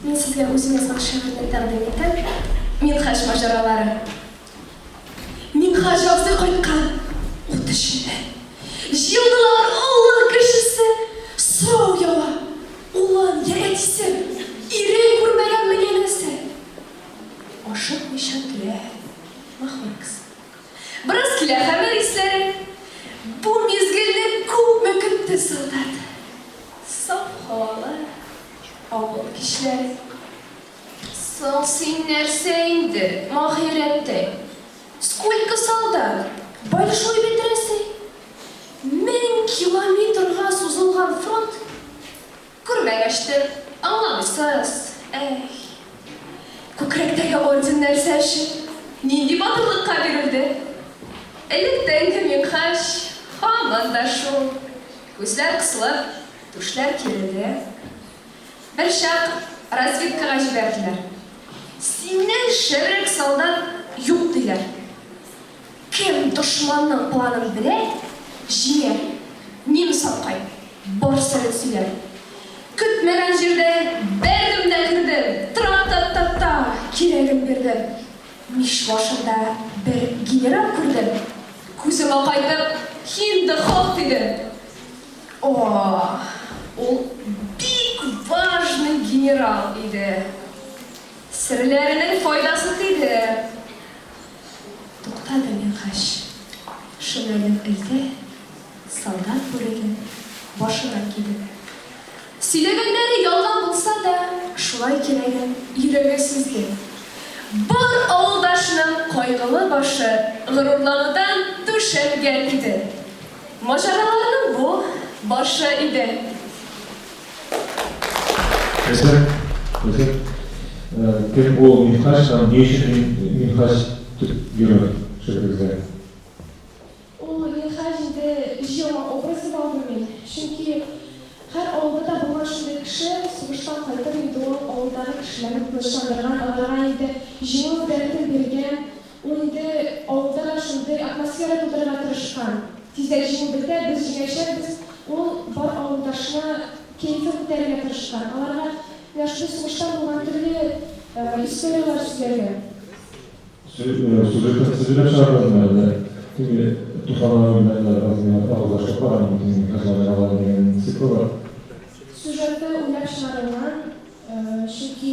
Мен сізге өзім жазған шағырды тәқдим етем. Минхаж мажаралары. Минхаж абзый қайтқан от ішінде. Жылдылар ұлы кішісі, сұрау яла, ұлан еретісі, ирей көрмеген мененесі. Ашық мешан кіле, мақмар кісі. Біраз кіле қамер ислері, бұл мезгілі көп мүкітті солдат. Сап хавалы, ауыл кішілері. Сол сен нәрсе инді, махиретте. Сколько солдат? Большой бетресі? 1000 километрға созылған фронт. Көрмегешті, аңламысыз. Көкіректегі орден нәрсе үшін ненде батырлыққа берілді? Әліктен Минхаж, хаманда шол. Көздер қысылып, түшлер келеді. Бір шақ разведкаға жіберділер. Сенен шебірек солдат yok дейлер. Кем дұшманның планын білет, жине, неміс алқай, бар сәрет сөйлер. Күтмеген жерде бәрдім дә кірдім, тра-та-та-та керегін бердім. Миш башында бір генерал көрдім. Көзіме қайтып, хинді хоқ дедім. Ол бик важный генерал еді. Сірлерінің файдасы дейді. Тоқтады Минхаж. Шынайын үлде, солдат бөлеген башына келді. Сөйлегендері ялған болса да, шулай келеген үйрегі сөзге. Бар ауылдашының қойғылы башы ғырурланыдан түшенген еді. Мажараларының бұл башы еді. Кім ол Минхаж, не үшін Минхаж герой шебірізде? Ол Минхажды жиылма образы балды мен. Чүнки әр ауылда да болған шындай кіші сұғыштан қайтып еді ол ауылдағы кішілерін қылышандырған аларға еді жиыл дәретін берген. Ол еді ауылдағы шындай атмосфера тудырға тырышқан. Тезде жиыл бітті, біз жеңешербіз. Ол бар ауылдашына кейфі көтеруге тырышқан. Аларға yaşlı sonuçtan olan türlü istoриялар сөйлеген. Сюжеттің сізіліп шығарғанында, Тухана ойындарында ауылдашық бар, Минхажлардың алады деген цикл бар. Сюжетті ойлап шығарылған, çünkü